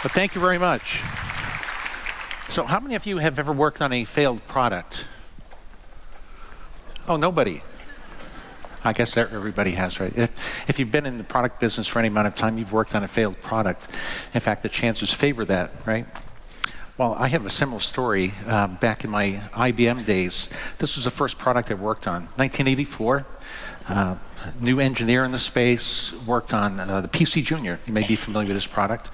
But thank you very much. So how many of you have ever worked on a failed product? Oh, nobody. I guess everybody has, right? If you've been in the product business for any amount of time, you've worked on a failed product. In fact, the chances favor that, right? Well, I have a similar story. Back in my IBM days, this was the first product I worked on. 1984, new engineer in the space, worked on the PC Junior. You may be familiar with this product.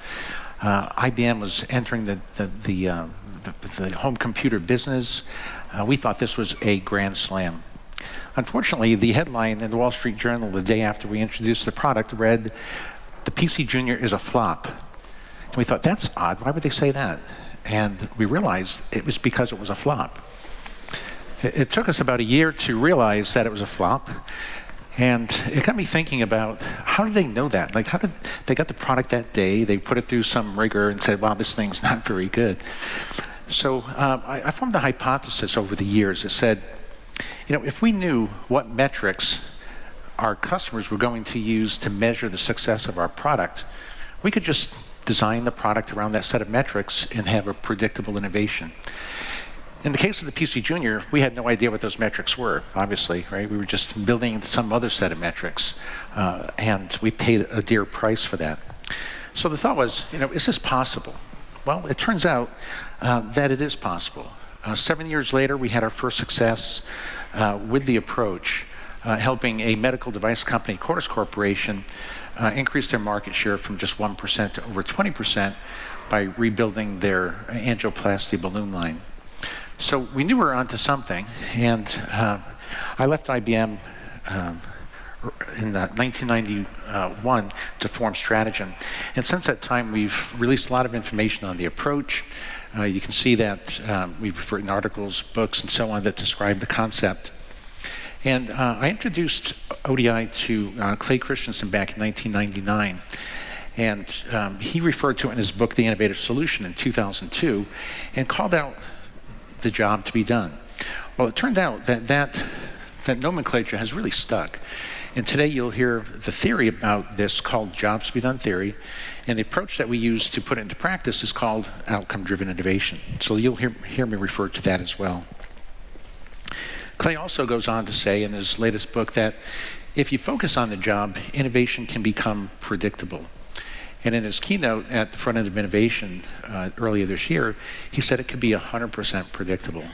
IBM was entering the home computer business. We thought this was a grand slam. Unfortunately, the headline in the Wall Street Journal the day after we introduced the product read, "The PC Junior is a flop." And we thought, that's odd. Why would they say that? And we realized it was because it was a flop. It took us about a year to realize that it was a flop. And it got me thinking about, how did they know that? Like, how did they got the product that day? They put it through some rigor and said, wow, this thing's not very good. So I formed a hypothesis over the years that said, if we knew what metrics our customers were going to use to measure the success of our product, we could just design the product around that set of metrics and have a predictable innovation. In the case of the PC Junior, we had no idea what those metrics were, obviously, right? We were just building some other set of metrics, and we paid a dear price for that. So the thought was, is this possible? Well, it turns out that it is possible. 7 years later, we had our first success with the approach, helping a medical device company, Cordis Corporation, increase their market share from just 1% to over 20% by rebuilding their angioplasty balloon line. So we knew we were onto something, and I left IBM in 1991 to form Strategen. And since that time, we've released a lot of information on the approach. You can see that we've written articles, books, and so on that describe the concept. And I introduced ODI to Clay Christensen back in 1999. And he referred to it in his book, The Innovative Solution, in 2002, and called out the job to be done. Well, it turned out that nomenclature has really stuck. And today you'll hear the theory about this called jobs to be done theory. And the approach that we use to put it into practice is called outcome-driven innovation. So you'll hear me refer to that as well. Clay also goes on to say in his latest book that if you focus on the job, innovation can become predictable. And in his keynote at the front end of innovation earlier this year, he said it could be 100% predictable.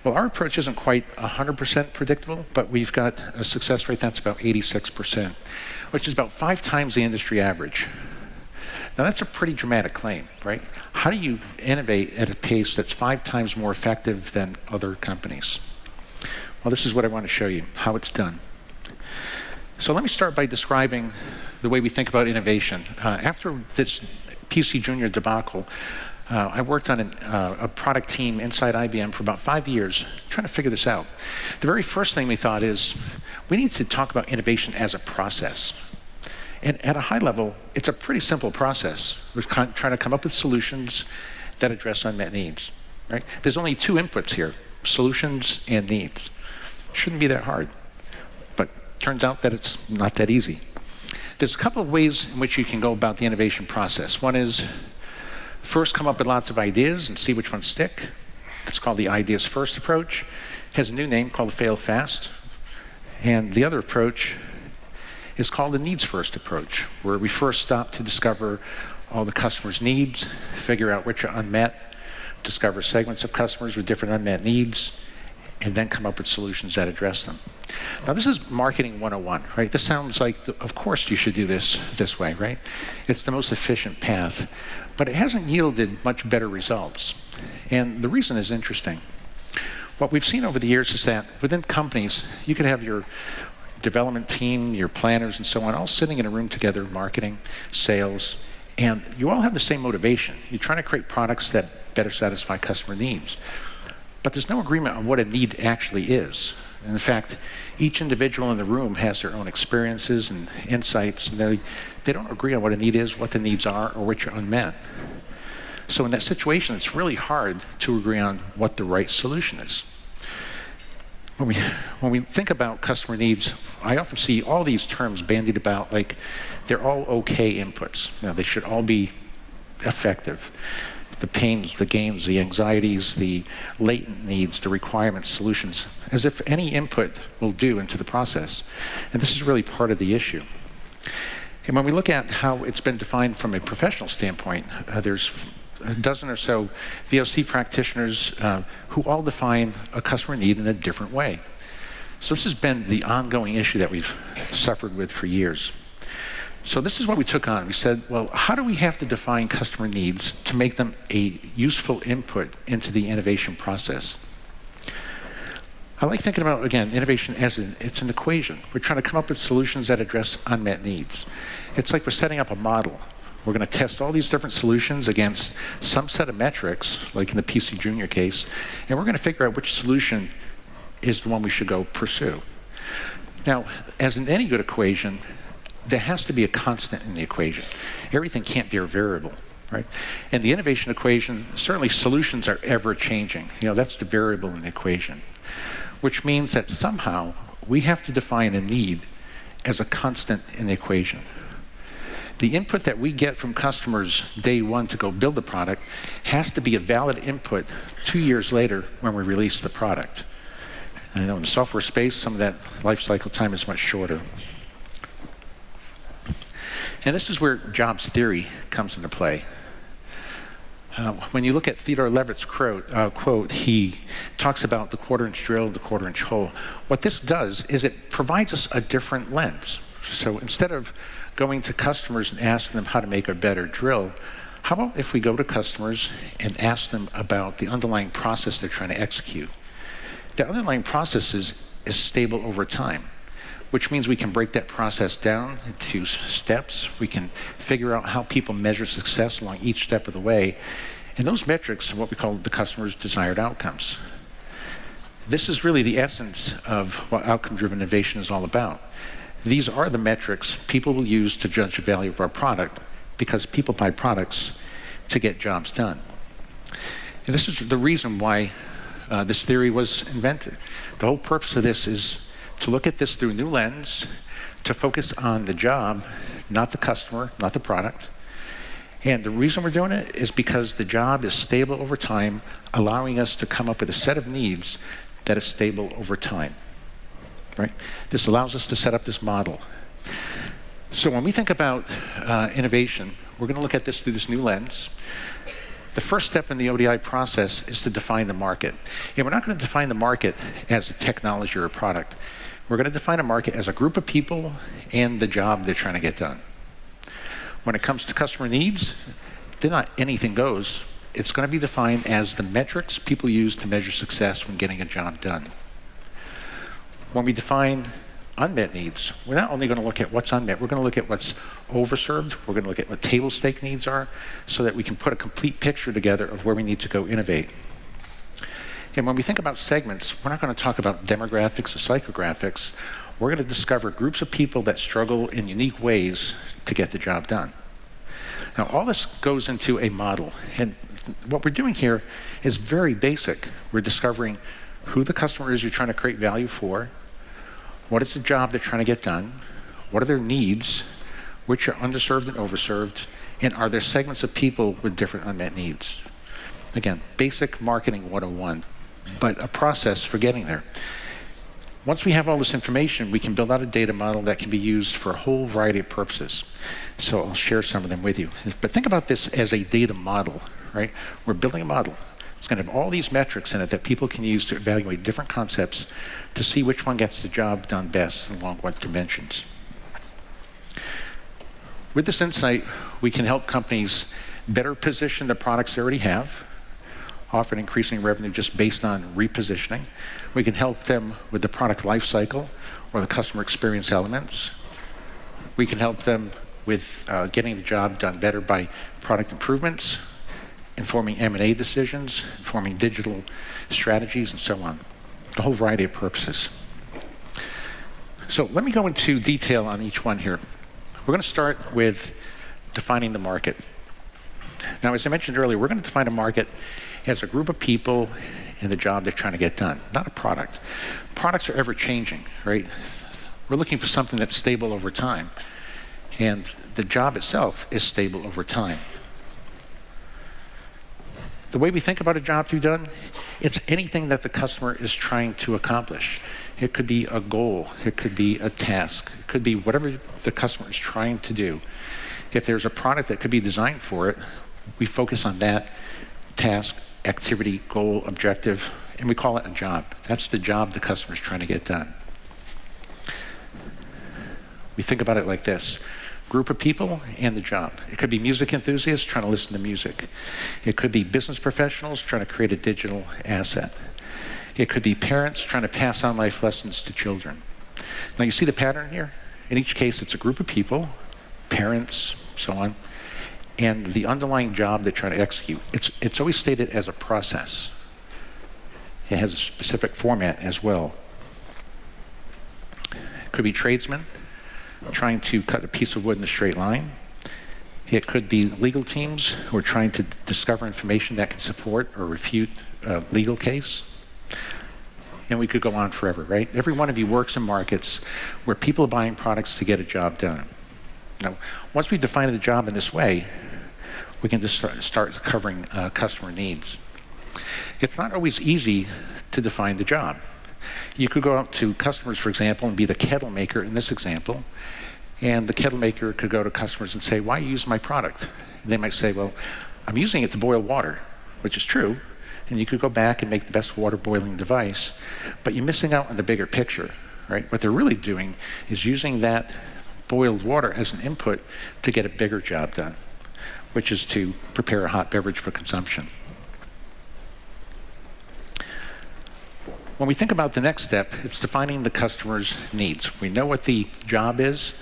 Well, our approach isn't quite 100% predictable, but we've got a success rate that's about 86%, which is about 5 times the industry average. Now, that's a pretty dramatic claim, right? How do you innovate at a pace that's 5 times more effective than other companies? Well, this is what I want to show you, how it's done. So let me start by describing the way we think about innovation. After this PC Junior debacle, I worked on a product team inside IBM for about 5 years trying to figure this out. The very first thing we thought is we need to talk about innovation as a process. And at a high level, it's a pretty simple process. We're trying to come up with solutions that address unmet needs, right? There's only 2 inputs here, solutions and needs. Shouldn't be that hard, but turns out that it's not that easy. There's a couple of ways in which you can go about the innovation process. One is first come up with lots of ideas and see which ones stick. It's called the ideas first approach. It has a new name called the fail fast. And the other approach is called the needs first approach, where we first stop to discover all the customer's needs, figure out which are unmet, discover segments of customers with different unmet needs, and then come up with solutions that address them. Now, this is marketing 101, right? This sounds like, of course you should do this way, right? It's the most efficient path, but it hasn't yielded much better results. And the reason is interesting. What we've seen over the years is that within companies, you could have your development team, your planners, and so on, all sitting in a room together, marketing, sales, and you all have the same motivation. You're trying to create products that better satisfy customer needs. But there's no agreement on what a need actually is. And in fact, each individual in the room has their own experiences and insights, and they don't agree on what a need is, what the needs are, or which are unmet. So in that situation, it's really hard to agree on what the right solution is. When we think about customer needs, I often see all these terms bandied about like they're all okay inputs. Now, they should all be effective. The pains, the gains, the anxieties, the latent needs, the requirements, solutions, as if any input will do into the process. And this is really part of the issue. And when we look at how it's been defined from a professional standpoint, there's a dozen or so VOC practitioners who all define a customer need in a different way. So this has been the ongoing issue that we've suffered with for years. So this is what we took on. We said, well, how do we have to define customer needs to make them a useful input into the innovation process? I like thinking about, again, innovation as it's an equation. We're trying to come up with solutions that address unmet needs. It's like we're setting up a model. We're going to test all these different solutions against some set of metrics, like in the PC Junior case, and we're going to figure out which solution is the one we should go pursue. Now, as in any good equation, there has to be a constant in the equation. Everything can't be a variable, right? And the innovation equation, certainly solutions are ever changing. That's the variable in the equation, which means that somehow we have to define a need as a constant in the equation. The input that we get from customers day one to go build the product has to be a valid input 2 years later when we release the product. And I know in the software space, some of that life cycle time is much shorter. And this is where jobs theory comes into play. When you look at Theodore Levitt's quote, he talks about the quarter-inch drill, the quarter-inch hole. What this does is it provides us a different lens. So instead of going to customers and asking them how to make a better drill, how about if we go to customers and ask them about the underlying process they're trying to execute? The underlying process is stable over time, which means we can break that process down into steps. We can figure out how people measure success along each step of the way. And those metrics are what we call the customer's desired outcomes. This is really the essence of what outcome-driven innovation is all about. These are the metrics people will use to judge the value of our product, because people buy products to get jobs done. And this is the reason why this theory was invented. The whole purpose of this is to look at this through a new lens, to focus on the job, not the customer, not the product. And the reason we're doing it is because the job is stable over time, allowing us to come up with a set of needs that is stable over time. Right? This allows us to set up this model. So when we think about innovation, we're going to look at this through this new lens. The first step in the ODI process is to define the market. And we're not going to define the market as a technology or a product. We're going to define a market as a group of people and the job they're trying to get done. When it comes to customer needs, they're not anything goes. It's going to be defined as the metrics people use to measure success when getting a job done. When we define unmet needs, we're not only going to look at what's unmet, we're going to look at what's overserved, we're going to look at what table stake needs are, so that we can put a complete picture together of where we need to go innovate. And when we think about segments, we're not going to talk about demographics or psychographics. We're going to discover groups of people that struggle in unique ways to get the job done. Now, all this goes into a model. And what we're doing here is very basic. We're discovering who the customer is you're trying to create value for, what is the job they're trying to get done, what are their needs, which are underserved and overserved, and are there segments of people with different unmet needs? Again, basic marketing 101, but a process for getting there. Once we have all this information, we can build out a data model that can be used for a whole variety of purposes. So I'll share some of them with you. But think about this as a data model, right? We're building a model. It's going to have all these metrics in it that people can use to evaluate different concepts to see which one gets the job done best and along what dimensions. With this insight, we can help companies better position the products they already have, often increasing revenue just based on repositioning. We can help them with the product life cycle or the customer experience elements. We can help them with getting the job done better by product improvements, informing M&A decisions, informing digital strategies, and so on. A whole variety of purposes. So let me go into detail on each one here. We're going to start with defining the market. Now, as I mentioned earlier, we're going to define a market as a group of people and the job they're trying to get done, not a product. Products are ever changing, right? We're looking for something that's stable over time. And the job itself is stable over time. The way we think about a job to be done, it's anything that the customer is trying to accomplish. It could be a goal, it could be a task, it could be whatever the customer is trying to do. If there's a product that could be designed for it, we focus on that task, activity, goal, objective, and we call it a job. That's the job the customer is trying to get done. We think about it like this: group of people and the job. It could be music enthusiasts trying to listen to music. It could be business professionals trying to create a digital asset. It could be parents trying to pass on life lessons to children. Now you see the pattern here? In each case, it's a group of people, parents, so on, and the underlying job they're trying to execute. It's always stated as a process. It has a specific format as well. It could be tradesmen trying to cut a piece of wood in a straight line. It could be legal teams who are trying to discover information that can support or refute a legal case. And we could go on forever, right? Every one of you works in markets where people are buying products to get a job done. Now, once we define the job in this way, we can just start covering customer needs. It's not always easy to define the job. You could go out to customers, for example, and be the kettle maker in this example, and the kettle maker could go to customers and say, why use my product? And they might say, well, I'm using it to boil water, which is true, and you could go back and make the best water boiling device, but you're missing out on the bigger picture, right? What they're really doing is using that boiled water as an input to get a bigger job done, which is to prepare a hot beverage for consumption. When we think about the next step, it's defining the customer's needs. We know what the job is.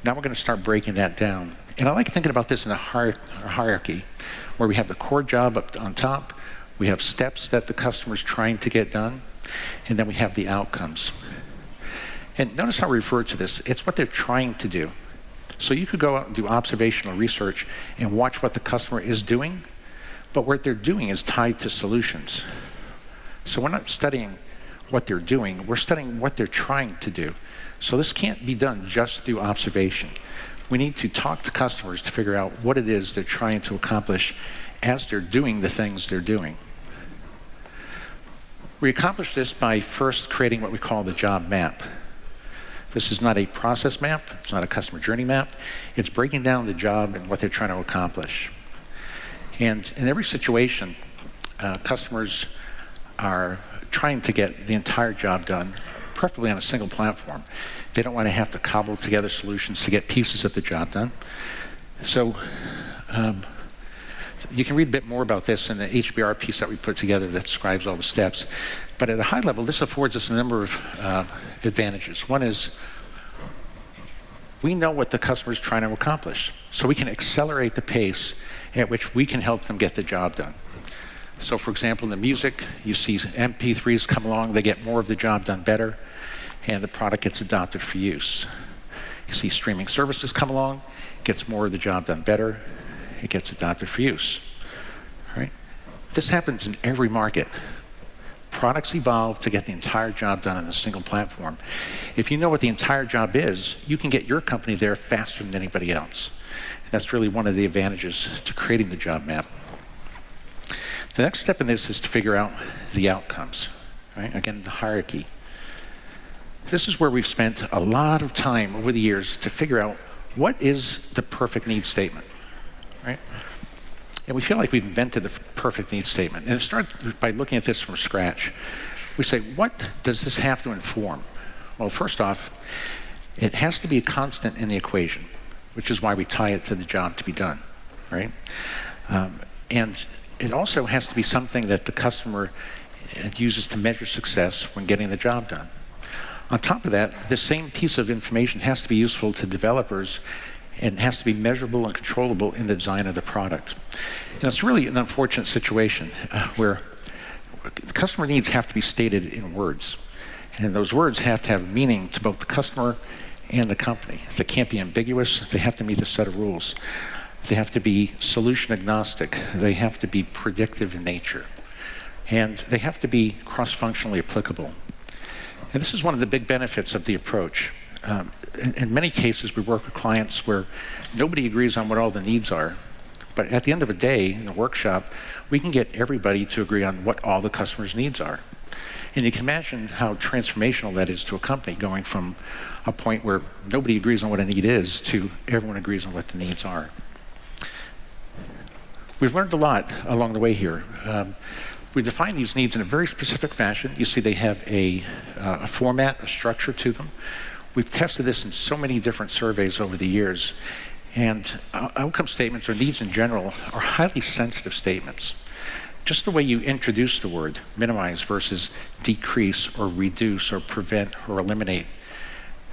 Now we're going to start breaking that down. And I like thinking about this in a hierarchy, where we have the core job up on top, we have steps that the customer's trying to get done, and then we have the outcomes. And notice how we refer to this. It's what they're trying to do. So you could go out and do observational research and watch what the customer is doing, but what they're doing is tied to solutions. So we're not studying what they're doing, we're studying what they're trying to do. So this can't be done just through observation. We need to talk to customers to figure out what it is they're trying to accomplish as they're doing the things they're doing. We accomplish this by first creating what we call the job map. This is not a process map, it's not a customer journey map, it's breaking down the job and what they're trying to accomplish. And in every situation, customers are trying to get the entire job done, preferably on a single platform. They don't want to have to cobble together solutions to get pieces of the job done. So you can read a bit more about this in the HBR piece that we put together that describes all the steps. But at a high level, this affords us a number of advantages. One is we know what the customer is trying to accomplish, so we can accelerate the pace at which we can help them get the job done. So for example, in the music, you see MP3s come along, they get more of the job done better, and the product gets adopted for use. You see streaming services come along, gets more of the job done better, it gets adopted for use. All right? This happens in every market. Products evolve to get the entire job done on a single platform. If you know what the entire job is, you can get your company there faster than anybody else. And that's really one of the advantages to creating the job map. The next step in this is to figure out the outcomes, right? Again, the hierarchy. This is where we've spent a lot of time over the years to figure out what is the perfect needs statement, right? And we feel like we've invented the perfect needs statement. And it starts by looking at this from scratch. We say, what does this have to inform? Well, first off, it has to be a constant in the equation, which is why we tie it to the job to be done, right? And it also has to be something that the customer uses to measure success when getting the job done. On top of that, the same piece of information has to be useful to developers and has to be measurable and controllable in the design of the product. And it's really an unfortunate situation where customer needs have to be stated in words. And those words have to have meaning to both the customer and the company. They can't be ambiguous, they have to meet a set of rules. They have to be solution agnostic. They have to be predictive in nature. And they have to be cross-functionally applicable. And this is one of the big benefits of the approach. In many cases, we work with clients where nobody agrees on what all the needs are, But at the end of a day, in a workshop, we can get everybody to agree on what all the customer's needs are. And you can imagine how transformational that is to a company, going from a point where nobody agrees on what a need is to everyone agrees on what the needs are. We've learned a lot along the way here. We define these needs in a very specific fashion. You see they have a format, a structure to them. We've tested this in so many different surveys over the years. And outcome statements, or needs in general, are highly sensitive statements. Just the way you introduce the word, minimize versus decrease or reduce or prevent or eliminate,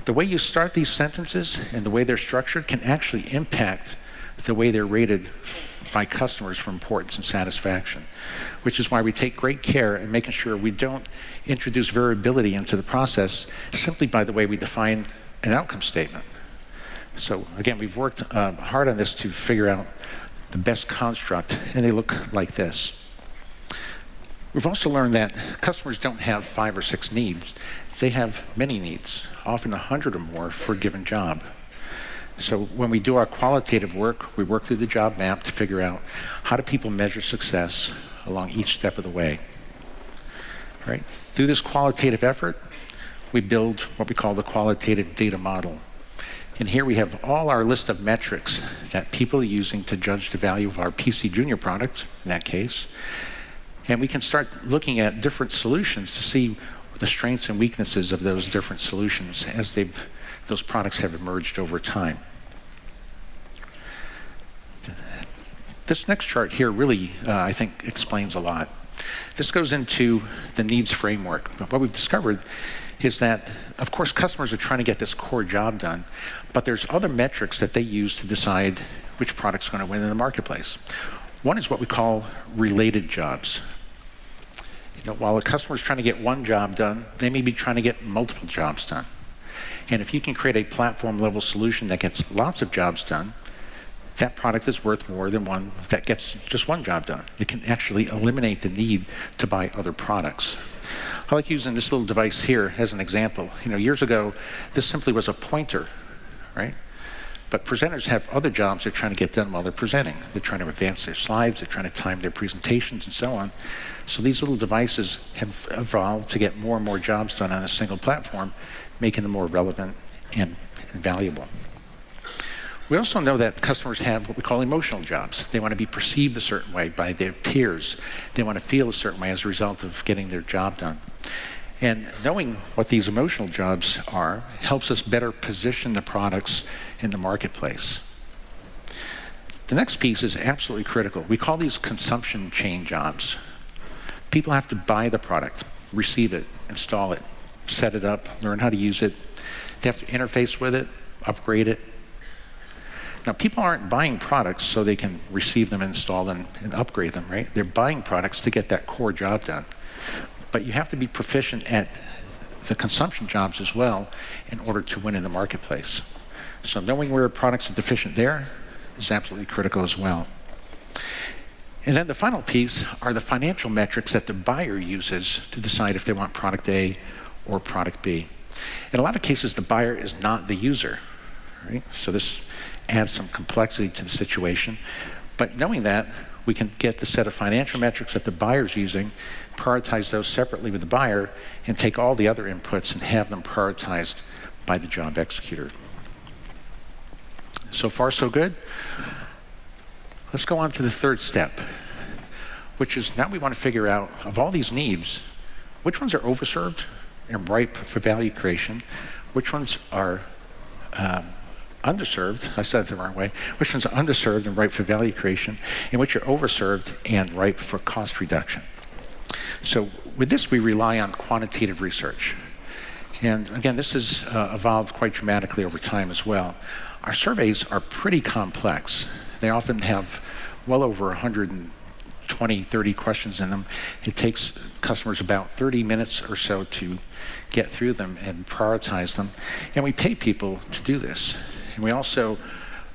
the way you start these sentences and the way they're structured can actually impact the way they're rated by customers for importance and satisfaction, which is why we take great care in making sure we don't introduce variability into the process simply by the way we define an outcome statement. So again, we've worked hard on this to figure out the best construct, and they look like this. We've also learned that customers don't have 5 or 6 needs. They have many needs, often 100 or more for a given job. So when we do our qualitative work, we work through the job map to figure out how do people measure success along each step of the way. Right? Through this qualitative effort, we build what we call the qualitative data model. And here we have all our list of metrics that people are using to judge the value of our PC Junior product, in that case. And we can start looking at different solutions to see the strengths and weaknesses of those different solutions as those products have emerged over time. This next chart here really, I think, explains a lot. This goes into the needs framework. But what we've discovered is that, of course, customers are trying to get this core job done, but there's other metrics that they use to decide which product's going to win in the marketplace. One is what we call related jobs. While a customer's trying to get one job done, they may be trying to get multiple jobs done. And if you can create a platform-level solution that gets lots of jobs done, that product is worth more than one that gets just one job done. It can actually eliminate the need to buy other products. I like using this little device here as an example. Years ago, this simply was a pointer, right? But presenters have other jobs they're trying to get done while they're presenting. They're trying to advance their slides, they're trying to time their presentations, and so on. So these little devices have evolved to get more and more jobs done on a single platform, making them more relevant and valuable. We also know that customers have what we call emotional jobs. They want to be perceived a certain way by their peers. They want to feel a certain way as a result of getting their job done. And knowing what these emotional jobs are helps us better position the products in the marketplace. The next piece is absolutely critical. We call these consumption chain jobs. People have to buy the product, receive it, install it, set it up, learn how to use it. They have to interface with it, upgrade it. Now, people aren't buying products so they can receive them, install them, and upgrade them, right? They're buying products to get that core job done. But you have to be proficient at the consumption jobs as well in order to win in the marketplace. So knowing where products are deficient there is absolutely critical as well. And then the final piece are the financial metrics that the buyer uses to decide if they want product A or product B. In a lot of cases, the buyer is not the user, right? So this adds some complexity to the situation. But knowing that, we can get the set of financial metrics that the buyer's using, prioritize those separately with the buyer, and take all the other inputs and have them prioritized by the job executor. So far, so good. Let's go on to the third step, which is now we want to figure out, of all these needs, which ones are overserved and ripe for value creation, which ones are underserved, I said it the wrong way, which ones are underserved and ripe for value creation, and which are overserved and ripe for cost reduction. So with this, we rely on quantitative research. And again, this has evolved quite dramatically over time as well. Our surveys are pretty complex. They often have well over 120, 30 questions in them. It takes customers about 30 minutes or so to get through them and prioritize them. And we pay people to do this. And we also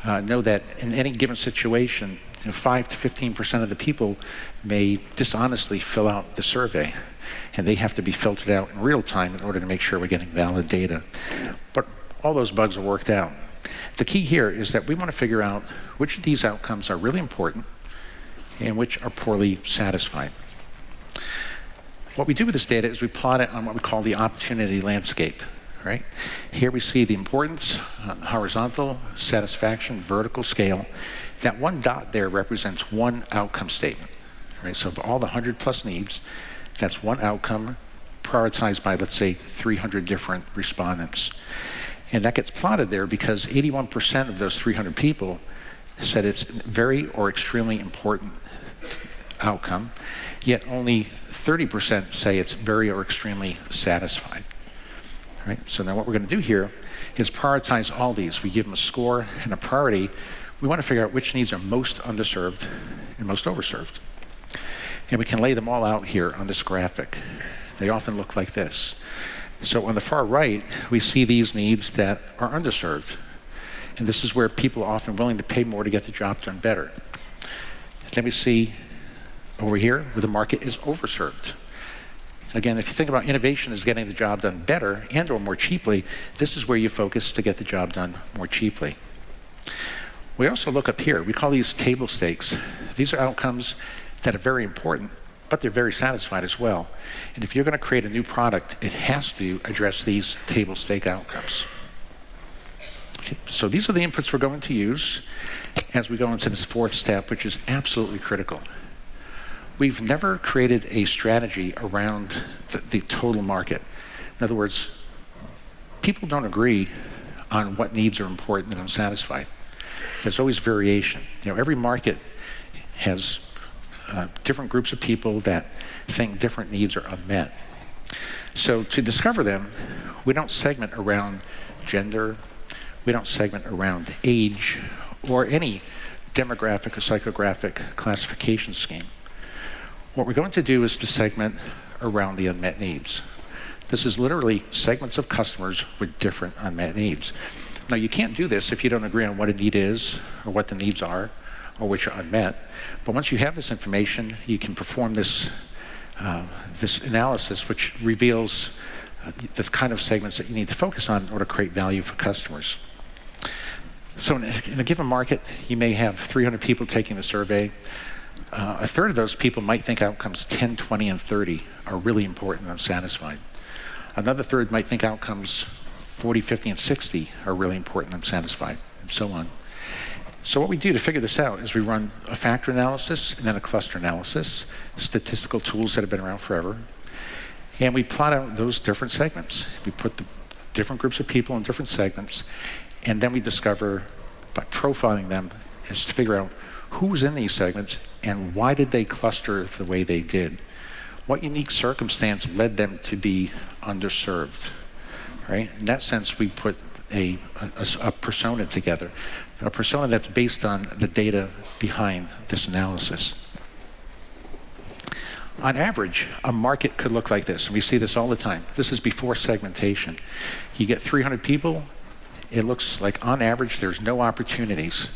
know that in any given situation, 5 to 15% of the people may dishonestly fill out the survey, and they have to be filtered out in real time in order to make sure we're getting valid data. But all those bugs are worked out. The key here is that we want to figure out which of these outcomes are really important and which are poorly satisfied. What we do with this data is we plot it on what we call the opportunity landscape, right? Here we see the importance on horizontal, satisfaction, vertical scale. That one dot there represents one outcome statement, right? So of all the 100+ needs, that's one outcome prioritized by, let's say, 300 different respondents. And that gets plotted there because 81% of those 300 people said it's very or extremely important outcome, yet only 30% say it's very or extremely satisfied. Right? So now what we're going to do here is prioritize all these. We give them a score and a priority. We want to figure out which needs are most underserved and most overserved. And we can lay them all out here on this graphic. They often look like this. So on the far right, we see these needs that are underserved. And this is where people are often willing to pay more to get the job done better. Then we see over here where the market is overserved. Again, if you think about innovation as getting the job done better and or more cheaply, this is where you focus to get the job done more cheaply. We also look up here. We call these table stakes. These are outcomes that are very important, but they're very satisfied as well. And if you're going to create a new product, it has to address these table stake outcomes. Okay, so these are the inputs we're going to use as we go into this fourth step, which is absolutely critical. We've never created a strategy around the total market. In other words, people don't agree on what needs are important and unsatisfied. There's always variation. You know, every market has different groups of people that think different needs are unmet. So to discover them, we don't segment around gender, we don't segment around age, or any demographic or psychographic classification scheme. What we're going to do is to segment around the unmet needs. This is literally segments of customers with different unmet needs. Now, you can't do this if you don't agree on what a need is, or what the needs are, or which are unmet. But once you have this information, you can perform this analysis, which reveals the kind of segments that you need to focus on in order to create value for customers. So in a given market, you may have 300 people taking the survey. A third of those people might think outcomes 10, 20, and 30 are really important and unsatisfied. Another third might think outcomes 40, 50, and 60 are really important and unsatisfied, and so on. So what we do to figure this out is we run a factor analysis and then a cluster analysis, statistical tools that have been around forever, and we plot out those different segments. We put the different groups of people in different segments, and then we discover, by profiling them, is to figure out who's in these segments and why did they cluster the way they did. What unique circumstance led them to be underserved, right? In that sense, we put a persona together, a persona that's based on the data behind this analysis. On average, a market could look like this, and we see this all the time. This is before segmentation. You get 300 people, it looks like on average there's no opportunities.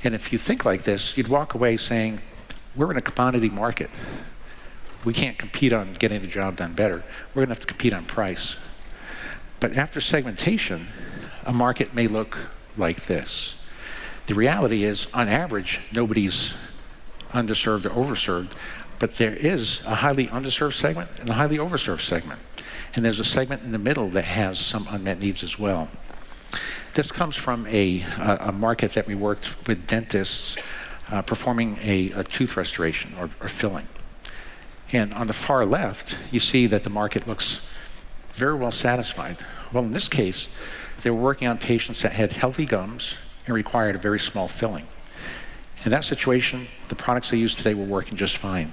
And if you think like this, you'd walk away saying, we're in a commodity market. We can't compete on getting the job done better. We're gonna have to compete on price. But after segmentation, a market may look like this. The reality is, on average, nobody's underserved or overserved, but there is a highly underserved segment and a highly overserved segment. And there's a segment in the middle that has some unmet needs as well. This comes from a market that we worked with dentists performing a tooth restoration or filling. And on the far left, you see that the market looks very well satisfied. Well, in this case, they were working on patients that had healthy gums and required a very small filling. In that situation, the products they use today were working just fine.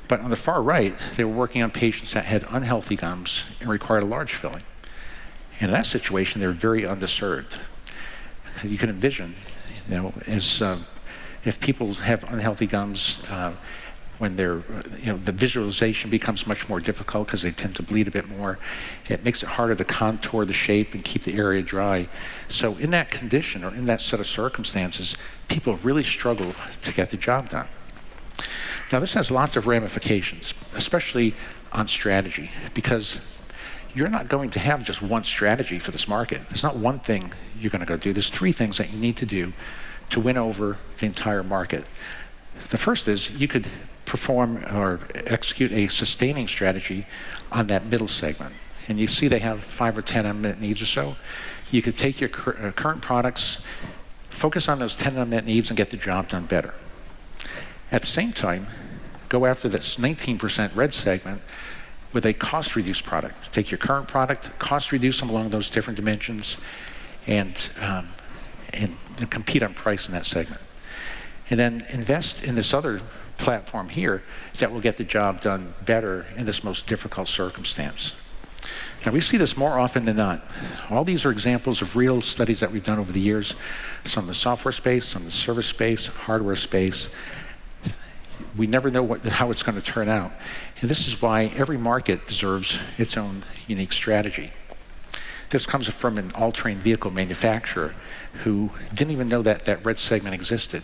But on the far right, they were working on patients that had unhealthy gums and required a large filling. And in that situation, they're very underserved. You can envision, you know, as if people have unhealthy gums, when they're, you know, the visualization becomes much more difficult because they tend to bleed a bit more. It makes it harder to contour the shape and keep the area dry. So in that condition or in that set of circumstances, people really struggle to get the job done. Now this has lots of ramifications, especially on strategy, because you're not going to have just one strategy for this market. There's not one thing you're going to go do. There's three things that you need to do to win over the entire market. The first is you could perform or execute a sustaining strategy on that middle segment. And you see they have 5 or 10 unmet needs or so. You could take your current products, focus on those 10 unmet needs and get the job done better. At the same time, go after this 19% red segment with a cost-reduced product. Take your current product, cost-reduce them along those different dimensions, and compete on price in that segment. And then invest in this other platform here that will get the job done better in this most difficult circumstance. Now, we see this more often than not. All these are examples of real studies that we've done over the years, some in the software space, some in the service space, hardware space. We never know how it's going to turn out. And this is why every market deserves its own unique strategy. This comes from an all-terrain vehicle manufacturer who didn't even know that that red segment existed.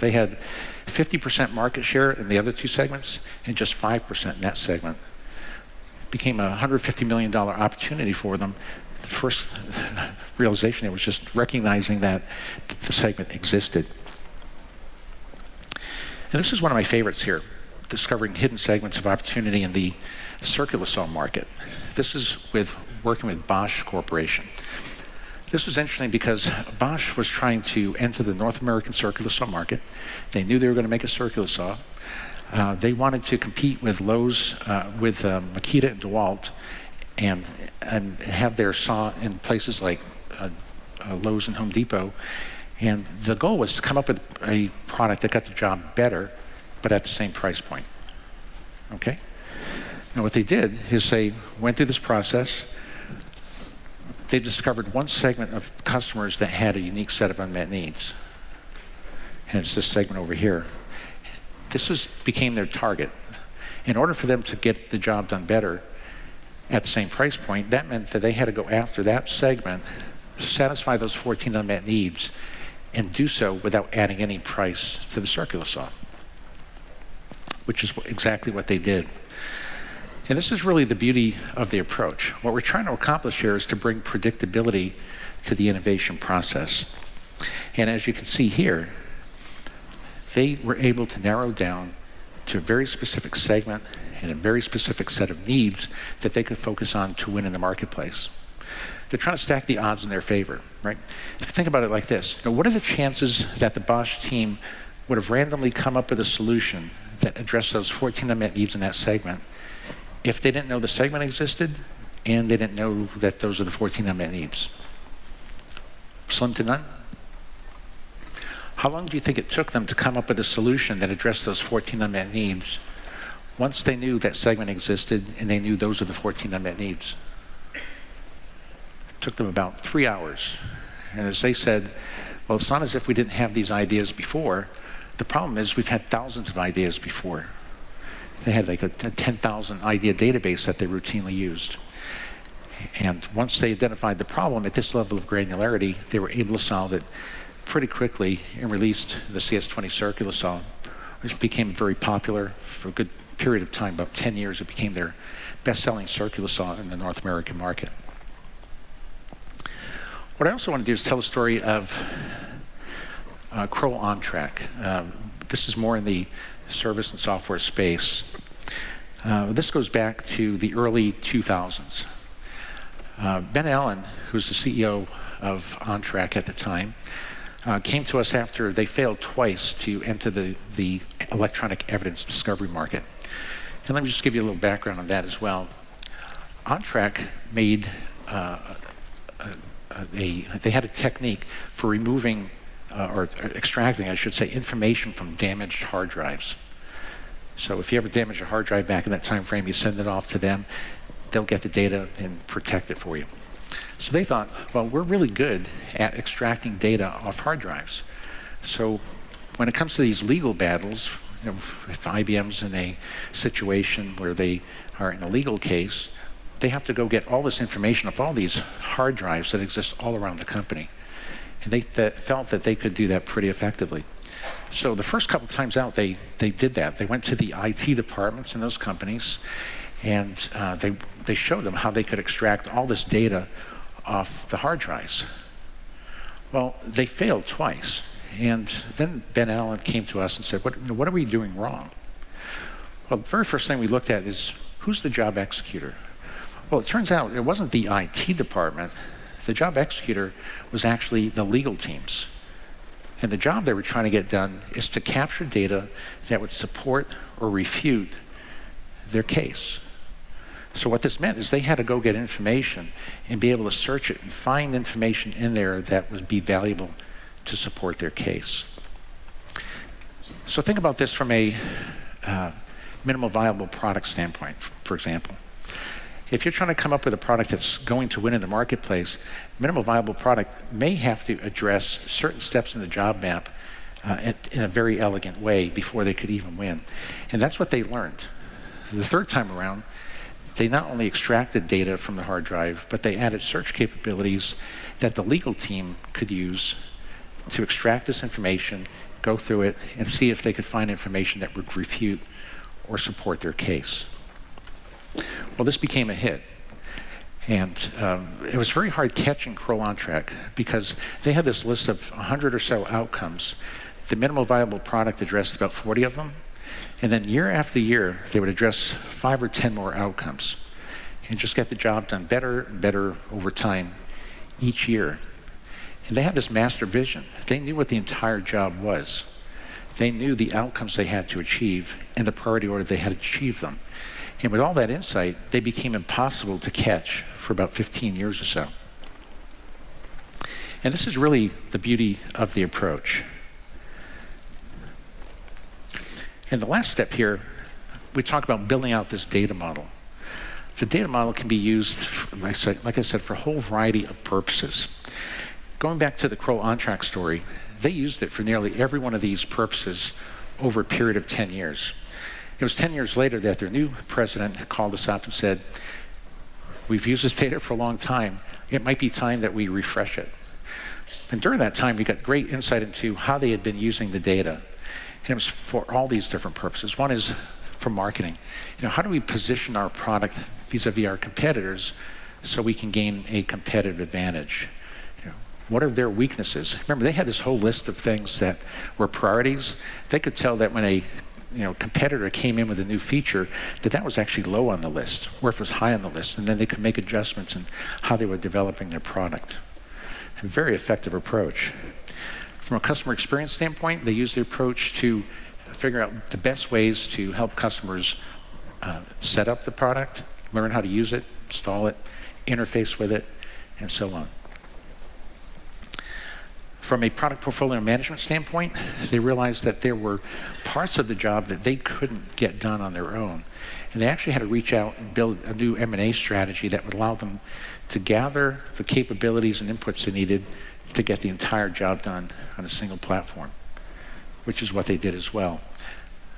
They had 50% market share in the other two segments and just 5% in that segment. It became a $150 million opportunity for them. The first realization, it was just recognizing that the segment existed. And this is one of my favorites here, discovering hidden segments of opportunity in the circular saw market. This is working with Bosch Corporation. This was interesting because Bosch was trying to enter the North American circular saw market. They knew they were going to make a circular saw. They wanted to compete with Lowe's, with Makita and DeWalt, and have their saw in places like Lowe's and Home Depot. And the goal was to come up with a product that got the job better, but at the same price point. Okay? Now what they did is they went through this process. They discovered one segment of customers that had a unique set of unmet needs. And it's this segment over here. This became their target. In order for them to get the job done better at the same price point, that meant that they had to go after that segment, satisfy those 14 unmet needs, and do so without adding any price to the circular saw, which is exactly what they did. And this is really the beauty of the approach. What we're trying to accomplish here is to bring predictability to the innovation process. And as you can see here, they were able to narrow down to a very specific segment and a very specific set of needs that they could focus on to win in the marketplace. They're trying to stack the odds in their favor, right? If you think about it like this, what are the chances that the Bosch team would have randomly come up with a solution that addressed those 14 unmet needs in that segment if they didn't know the segment existed and they didn't know that those are the 14 unmet needs? Slim to none. How long do you think it took them to come up with a solution that addressed those 14 unmet needs once they knew that segment existed and they knew those are the 14 unmet needs? It took them about 3 hours. And as they said, well, it's not as if we didn't have these ideas before. The problem is we've had thousands of ideas before. They had like a 10,000 idea database that they routinely used. And once they identified the problem at this level of granularity, they were able to solve it pretty quickly and released the CS20 circular saw, which became very popular for a good period of time, about 10 years. It became their best-selling circular saw in the North American market. What I also want to do is tell a story of Kroll On-Track. This is more in the service and software space. This goes back to the early 2000s. Ben Allen, who's the CEO of On-Track at the time, came to us after they failed twice to enter the electronic evidence discovery market. And let me just give you a little background on that as well. On-Track made they had a technique for removing or extracting, I should say, information from damaged hard drives. So if you ever damage a hard drive back in that time frame, you send it off to them, they'll get the data and protect it for you. So they thought, well, we're really good at extracting data off hard drives. So when it comes to these legal battles, if IBM's in a situation where they are in a legal case, they have to go get all this information off all these hard drives that exist all around the company. And they felt that they could do that pretty effectively. So the first couple times out, they did that. They went to the IT departments in those companies, And they showed them how they could extract all this data off the hard drives. Well, they failed twice. And then Ben Allen came to us and said, what are we doing wrong? Well, the very first thing we looked at is, who's the job executor? Well, it turns out it wasn't the IT department. The job executor was actually the legal teams. And the job they were trying to get done is to capture data that would support or refute their case. So what this meant is they had to go get information and be able to search it and find information in there that would be valuable to support their case. So think about this from a minimal viable product standpoint, for example. If you're trying to come up with a product that's going to win in the marketplace, minimal viable product may have to address certain steps in the job map in a very elegant way before they could even win. And that's what they learned. The third time around, they not only extracted data from the hard drive, but they added search capabilities that the legal team could use to extract this information, go through it, and see if they could find information that would refute or support their case. Well, this became a hit. And it was very hard catching Kroll OnTrack because they had this list of 100 or so outcomes. The minimal viable product addressed about 40 of them. And then year after year, they would address 5 or 10 more outcomes and just get the job done better and better over time each year. And they had this master vision. They knew what the entire job was. They knew the outcomes they had to achieve and the priority order they had to achieve them. And with all that insight, they became impossible to catch for about 15 years or so. And this is really the beauty of the approach. And the last step here, we talk about building out this data model. The data model can be used, like I said, for a whole variety of purposes. Going back to the Kroll OnTrack story, they used it for nearly every one of these purposes over a period of 10 years. It was 10 years later that their new president called us up and said, we've used this data for a long time. It might be time that we refresh it. And during that time, we got great insight into how they had been using the data. And it was for all these different purposes. One is for marketing. How do we position our product vis-a-vis our competitors so we can gain a competitive advantage? What are their weaknesses? Remember, they had this whole list of things that were priorities. They could tell that when a competitor came in with a new feature, that was actually low on the list, or if it was high on the list, and then they could make adjustments in how they were developing their product. A very effective approach. From a customer experience standpoint, they use the approach to figure out the best ways to help customers set up the product, learn how to use it, install it, interface with it, and so on. From a product portfolio management standpoint, they realized that there were parts of the job that they couldn't get done on their own. And they actually had to reach out and build a new M&A strategy that would allow them to gather the capabilities and inputs they needed to get the entire job done on a single platform, which is what they did as well.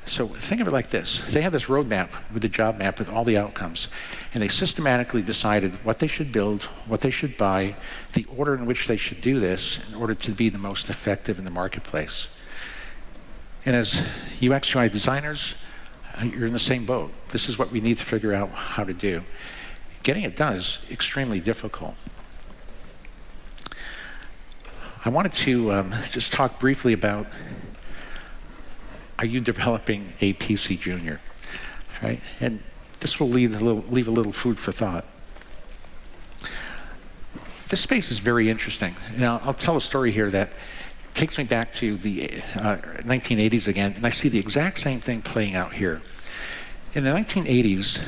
So think of it like this. They had this roadmap with the job map with all the outcomes, and they systematically decided what they should build, what they should buy, the order in which they should do this in order to be the most effective in the marketplace. And as UX UI designers, you're in the same boat. This is what we need to figure out how to do. Getting it done is extremely difficult. I wanted to just talk briefly about, are you developing a PC Junior? Right? And this will leave a little food for thought. This space is very interesting. I'll tell a story here that takes me back to the 1980s again, and I see the exact same thing playing out here. In the 1980s,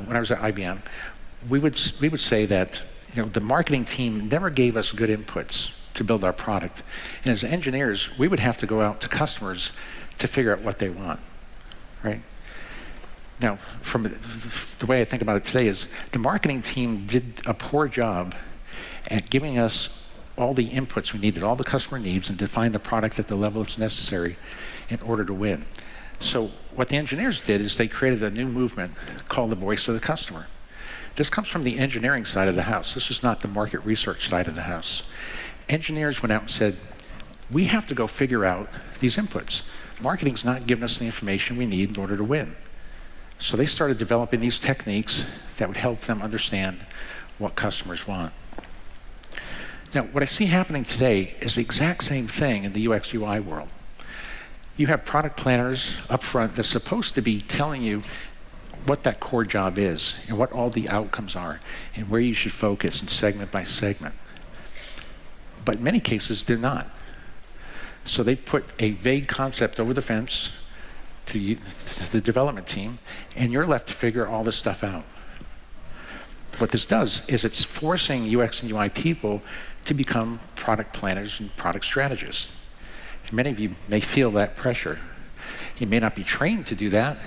when I was at IBM, we would say that the marketing team never gave us good inputs to build our product. And as engineers, we would have to go out to customers to figure out what they want, right? Now, from the way I think about it today is the marketing team did a poor job at giving us all the inputs we needed, all the customer needs, and define the product at the level that's necessary in order to win. So what the engineers did is they created a new movement called the voice of the customer. This comes from the engineering side of the house. This is not the market research side of the house. Engineers went out and said, we have to go figure out these inputs. Marketing's not giving us the information we need in order to win. So they started developing these techniques that would help them understand what customers want. Now, what I see happening today is the exact same thing in the UX UI world. You have product planners up front that's supposed to be telling you what that core job is and what all the outcomes are and where you should focus and segment by segment. But in many cases, they're not. So they put a vague concept over the fence to the development team, and you're left to figure all this stuff out. What this does is it's forcing UX and UI people to become product planners and product strategists. And many of you may feel that pressure. You may not be trained to do that,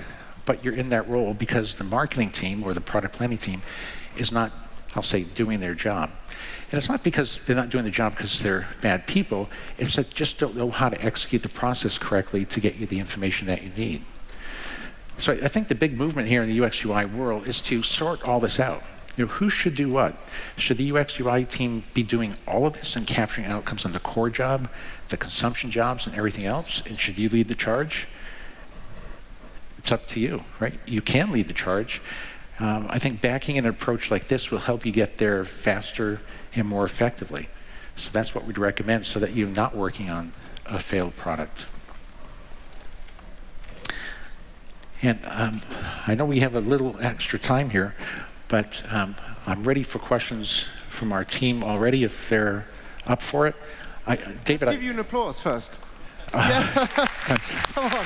but you're in that role because the marketing team or the product planning team is not, I'll say, doing their job. And it's not because they're not doing the job because they're bad people, it's that just don't know how to execute the process correctly to get you the information that you need. So I think the big movement here in the UX UI world is to sort all this out. Who should do what? Should the UX UI team be doing all of this and capturing outcomes on the core job, the consumption jobs, and everything else? And should you lead the charge? It's up to you, right? You can lead the charge. I think backing an approach like this will help you get there faster and more effectively. So that's what we'd recommend so that you're not working on a failed product. And I know we have a little extra time here, but I'm ready for questions from our team already if they're up for it. David, Let's give you an applause first. Yeah. Come on.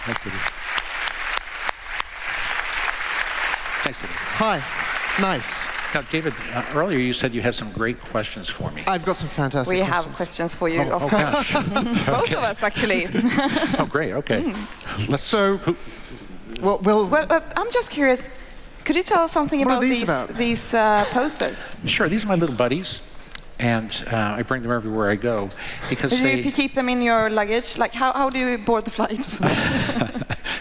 Thanks, David. Hi. Nice. Now, David, earlier you said you had some great questions for me. I've got some fantastic We questions. have questions for you, Oh, of oh course. gosh. Both of us, actually. Oh, great. Okay. So, well, I'm just curious. Could you tell us something What are about these about? these posters? Sure. These are my little buddies, and I bring them everywhere I go because Do they you keep them in your luggage? Like, how do you board the flights?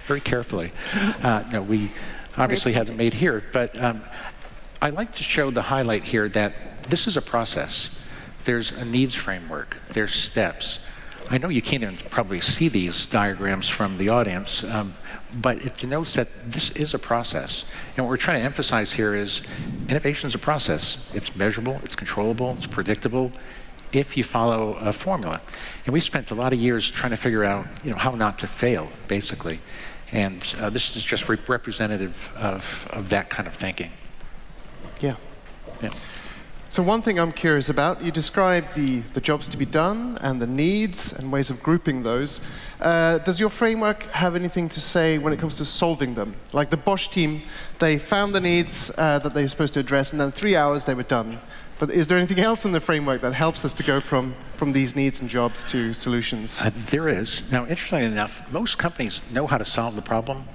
very carefully. No, we obviously had them made here, but I like to show the highlight here that this is a process. There's a needs framework. There's steps. I know you can't even probably see these diagrams from the audience, but it denotes that this is a process. And what we're trying to emphasize here is innovation is a process. It's measurable, it's controllable, it's predictable if you follow a formula. And we spent a lot of years trying to figure out how not to fail, basically. And this is just representative of that kind of thinking. yeah. Yeah. So one thing I'm curious about, you describe the jobs to be done and the needs and ways of grouping those. Does your framework have anything to say when it comes to solving them? Like the Bosch team, they found the needs that they were supposed to address, and then 3 hours they were done. But is there anything else in the framework that helps us to go from these needs and jobs to solutions? There is. Now, interestingly enough, most companies know how to solve the problem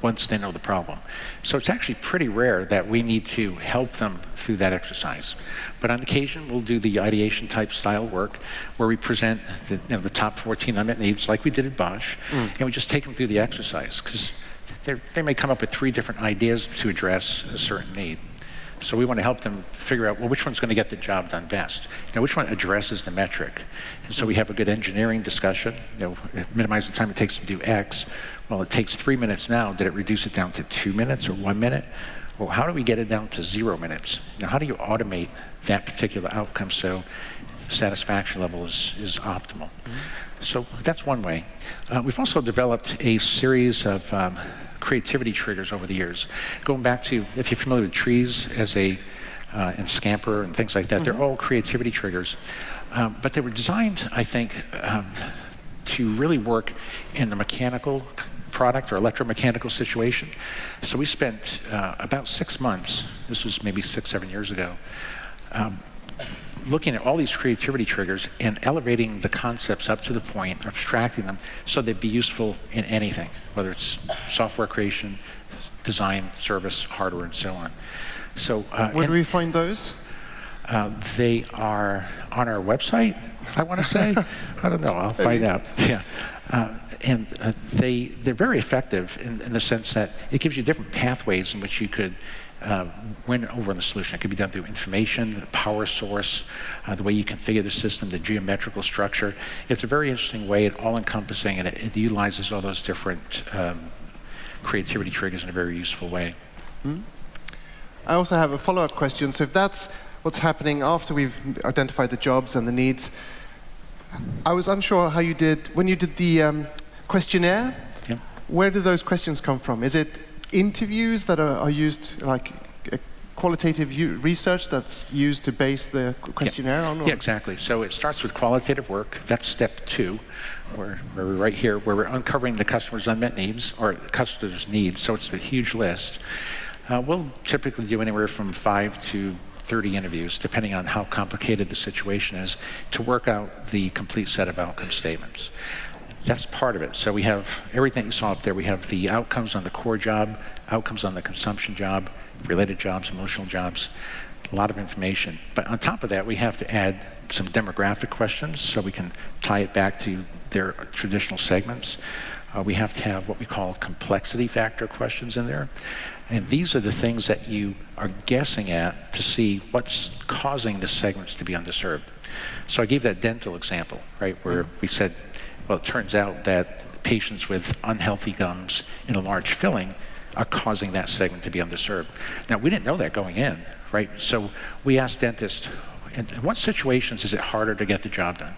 once they know the problem. So it's actually pretty rare that we need to help them through that exercise. But on occasion, we'll do the ideation type style work where we present the top 14 unmet needs like we did at Bosch, and we just take them through the exercise because they may come up with 3 different ideas to address a certain need. So we want to help them figure out, well, which one's going to get the job done best? Which one addresses the metric? And so we have a good engineering discussion, minimize the time it takes to do X. Well, it takes 3 minutes now. Did it reduce it down to 2 minutes or 1 minute? Well, how do we get it down to 0 minutes? How do you automate that particular outcome so satisfaction level is optimal? So that's one way. We've also developed a series of creativity triggers over the years. Going back to, if you're familiar with trees and Scamper and things like that, they're all creativity triggers. But they were designed, I think, to really work in the mechanical product or electromechanical situation. So we spent about 6 months, this was maybe 6-7 years ago, looking at all these creativity triggers and elevating the concepts up to the point, abstracting them so they'd be useful in anything, whether it's software creation, design, service, hardware, and so on. So Where do we find those? They are on our website, I want to say. I don't know. I'll find out. Yeah. And they're very effective in the sense that it gives you different pathways in which you could win over on the solution. It could be done through information, the power source, the way you configure the system, the geometrical structure. It's a very interesting way, all-encompassing, and it utilizes all those different creativity triggers in a very useful way. I also have a follow-up question. So if that's what's happening after we've identified the jobs and the needs, I was unsure how you did, when you did the questionnaire, Yep. where do those questions come from? Is it interviews that are used, like qualitative research that's used to base the questionnaire on? Or? Yeah, exactly. So it starts with qualitative work. That's step 2, where we're right here, where we're uncovering the customer's unmet needs, or the customer's needs. So it's the huge list. We'll typically do anywhere from 5 to 30 interviews, depending on how complicated the situation is, to work out the complete set of outcome statements. That's part of it. So we have everything you saw up there. We have the outcomes on the core job, outcomes on the consumption job, related jobs, emotional jobs, a lot of information. But on top of that, we have to add some demographic questions so we can tie it back to their traditional segments. We have to have what we call complexity factor questions in there. And these are the things that you are guessing at to see what's causing the segments to be underserved. So I gave that dental example, right, where we said, well, it turns out that patients with unhealthy gums in a large filling are causing that segment to be underserved. Now, we didn't know that going in, right? So we asked dentists, in what situations is it harder to get the job done?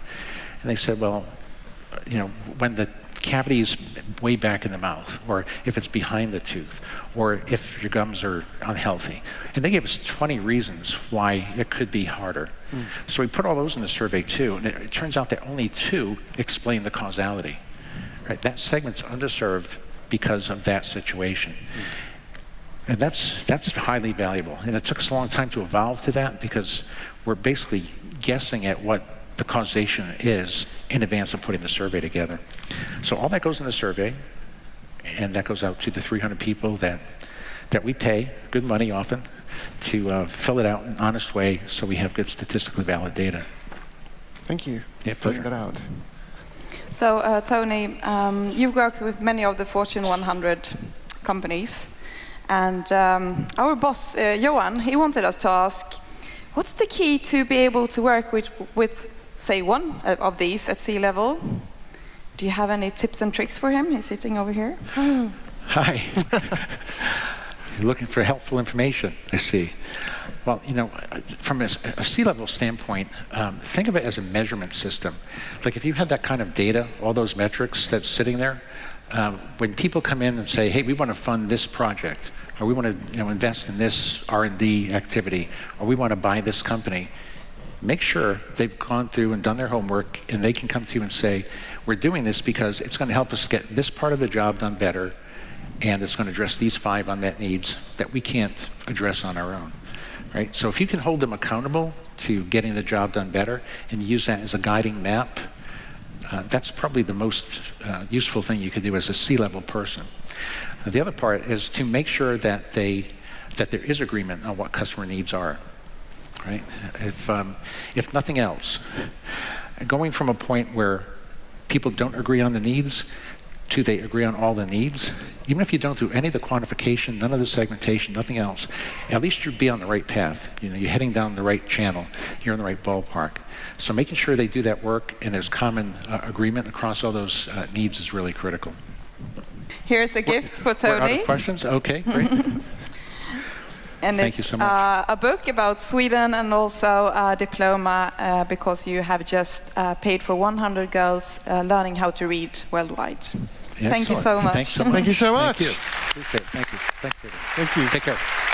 And they said, well, you know, when the cavity is way back in the mouth, or if it's behind the tooth, or if your gums are unhealthy. And they gave us 20 reasons why it could be harder. So we put all those in the survey too, and it turns out that only 2 explain the causality. Right? That segment's underserved because of that situation. And that's highly valuable. And it took us a long time to evolve to that because we're basically guessing at what the causation is in advance of putting the survey together. So all that goes in the survey, and that goes out to the 300 people that we pay good money often to fill it out in an honest way so we have good statistically valid data. Thank you Yeah, for filling pleasure. that out. So, Tony, you've worked with many of the Fortune 100 companies, and our boss, Johan, he wanted us to ask, what's the key to be able to work with say, one of these at sea level? Do you have any tips and tricks for him? He's sitting over here. Hi. You're looking for helpful information, I see. Well, you know, from a C-level standpoint, think of it as a measurement system. Like if you had that kind of data, all those metrics that's sitting there, when people come in and say, hey, we want to fund this project, or we want to invest in this R&D activity, or we want to buy this company, make sure they've gone through and done their homework, and they can come to you and say, we're doing this because it's going to help us get this part of the job done better, and it's going to address these 5 unmet needs that we can't address on our own. Right? So if you can hold them accountable to getting the job done better and use that as a guiding map, that's probably the most useful thing you could do as a C-level person. The other part is to make sure that there is agreement on what customer needs are. Right? If nothing else, going from a point where people don't agree on the needs to they agree on all the needs, even if you don't do any of the quantification, none of the segmentation, nothing else, at least you'd be on the right path. You know, you're heading down the right channel. You're in the right ballpark. So making sure they do that work and there's common agreement across all those needs is really critical. Here's a gift for We're out Tony. of questions? Okay, great. And Thank you it's so much. a book about Sweden and also a diploma because you have just paid for 100 girls learning how to read worldwide. Thank you so much. Thanks so much. Thank you so much. Thank you. Appreciate it. Thank you. Thanks, Peter. Thank you. Take care.